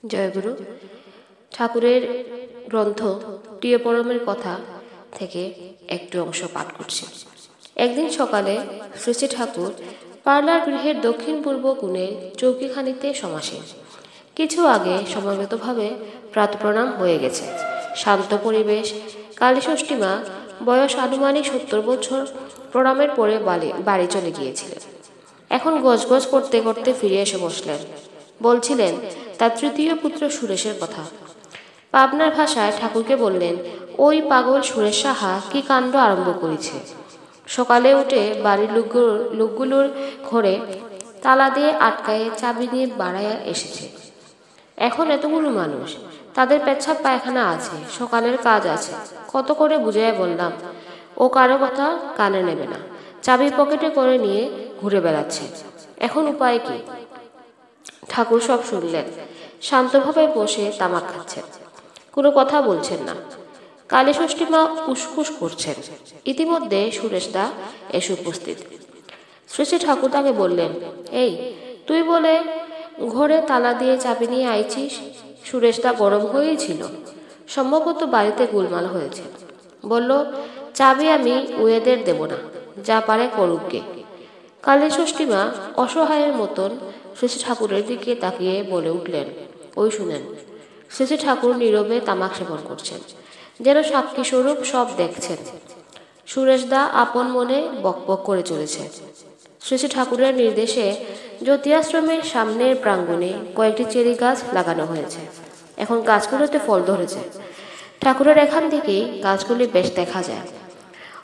জয়গুরু। ঠাকুরের গ্রন্থ প্রিয়পরমের কথা থেকে একটু অংশ পাঠ করছি। একদিন সকালে শ্রী শ্রী ঠাকুর পার্লার গৃহের দক্ষিণ পূর্ব কোণের চৌকিখানিতে সমাসীন। কিছু আগে সময়গতভাবে প্রাতঃপ্রণাম হয়ে গেছে। শান্ত পরিবেশ। কালীষষ্ঠী মা বয়স আনুমানিক 70 বছর প্রণামের পরে বাড়ি চলে গিয়েছিলেন। এখন গজগজ করতে করতে ফিরে এসে বসলেন। বলছিলেন তার তৃতীয় পুত্র সুরেশের কথা। পাবনার ভাষায় ঠাকুরকে বললেন, ওই পাগল সুরেশ সাহা কি কাণ্ড আরম্ভ করেছে। সকালে উঠে বাড়ির লোকগুলোর ঘরে তালা দিয়ে আটকায়ে চাবি নিয়ে বাড়াইয়া এসেছে। এখন এতগুলো মানুষ, তাদের পেচ্ছাপ পায়খানা আছে, সকালের কাজ আছে। কত করে বুঝাইয়া বললাম, ও কারো কথা কানে নেবে না, চাবি পকেটে করে নিয়ে ঘুরে বেড়াচ্ছে। এখন উপায় কি? ঠাকুর সব শুনলেন। শান্তভাবে বসে তামাক খাচ্ছেন, কোনো কথা বলছেন না। কালীষষ্ঠী মা উসকুস করছেন। ইতিমধ্যে সুরেশদা এসে উপস্থিত। শ্রী শ্রী ঠাকুর তাকে বললেন, এই তুই বলে ঘরে তালা দিয়ে চাবি নিয়ে আইছিস? সুরেশদা গরম হয়েই ছিল। সম্ভবত বাড়িতে গোলমাল হয়েছে। বলল, চাবি আমি উয়েদের দেব না, যা পারে করুক গে। কালীষষ্ঠী মা অসহায়ের মতন শ্রী শ্রী ঠাকুরের দিকে তাকিয়ে বলে উঠলেন, ওই শুনেন। শ্রী শ্রী ঠাকুর নীরবে তামাক সেবন করছেন, যেন সাক্ষী স্বরূপ সব দেখছেন। সুরেশদা আপন মনে বকবক করে চলেছে। শ্রী শ্রী ঠাকুরের নির্দেশে জ্যোতি-আশ্রমের সামনের প্রাঙ্গণে কয়েকটি চেরি গাছ লাগানো হয়েছে। এখন গাছগুলোতে ফল ধরেছে। ঠাকুরের এখান থেকেই গাছগুলি বেশ দেখা যায়।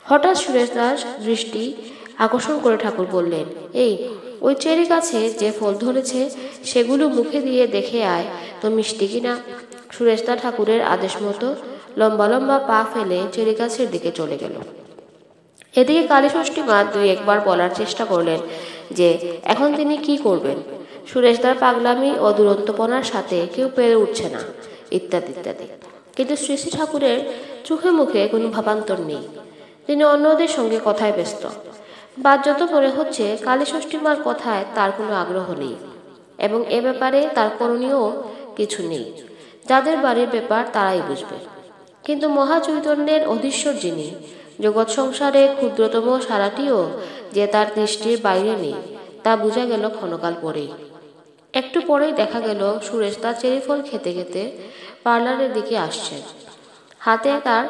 হঠাৎ সুরেশদার দৃষ্টি আকর্ষণ করে ঠাকুর বললেন, এই ওই চেরি গাছে যে ফল ধরেছে সেগুলো মুখে দিয়ে দেখে আয় তো মিষ্টি কিনা। সুরেশদা ঠাকুরের আদেশ মতো লম্বা লম্বা পা ফেলে চেরি গাছের দিকে চলে গেল। এদিকে কালীষষ্ঠী মা দুই একবার বলার চেষ্টা করলেন যে এখন তিনি কি করবেন। সুরেশদার পাগলামি ও দুরন্তপনার সাথে কেউ পেরে উঠছে না, ইত্যাদি ইত্যাদি। কিন্তু শ্রী শ্রী ঠাকুরের চোখে মুখে কোনো ভাবান্তর নেই। তিনি অন্যদের সঙ্গে কথায় ব্যস্ত। বাহ্যত মনে হচ্ছে কালীষষ্ঠী মার কথায় তার কোনো আগ্রহ নেই এবং এ ব্যাপারে তার করণীয় কিছু নেই। যাদের বাড়ির ব্যাপার তারাই বুঝবে। কিন্তু মহাচৈতন্যের অধীশ্বর যিনি, জগৎ সংসারে ক্ষুদ্রতম সারাটিও যে তার দৃষ্টির বাইরে নেই, তা বোঝা গেল ক্ষণকাল পরেই। একটু পরেই দেখা গেল সুরেশ তার চেরি ফল খেতে খেতে পার্লারের দিকে আসছেন। হাতে তার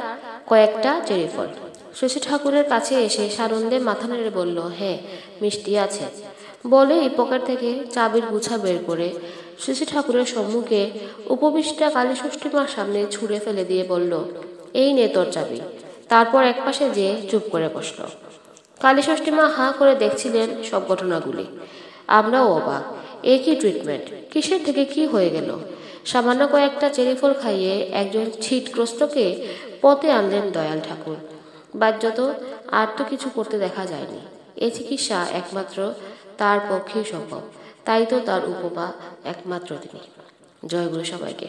কয়েকটা চেরি ফল। শ্রী শ্রী ঠাকুরের কাছে এসে সানন্দে মাথা নেড়ে বলল, হ্যাঁ মিষ্টি আছে। বলেই পকেট থেকে চাবির গুছা বের করে শ্রী শ্রী ঠাকুরের সম্মুখে উপবিষ্টা কালীষষ্ঠী মার সামনে ছুঁড়ে ফেলে দিয়ে বলল, এই নে তোর চাবি। তারপর একপাশে যেয়ে চুপ করে বসল। কালীষষ্ঠী মা হাঁ করে দেখছিলেন সব ঘটনাগুলি। আমরাও অবাক। এ কি ট্রিটমেন্ট? কিসের থেকে কি হয়ে গেল? সামান্য কয়েকটা চেরি ফল খাইয়ে একজন ছিটগ্রস্তকে পথে আনলেন দয়াল ঠাকুর। বাহ্যত আর তো কিছু করতে দেখা যায়নি। এ চিকিৎসা একমাত্র তার পক্ষেই সম্ভব। তাই তো তার উপমা একমাত্র তিনি। জয়গুরু সবাইকে।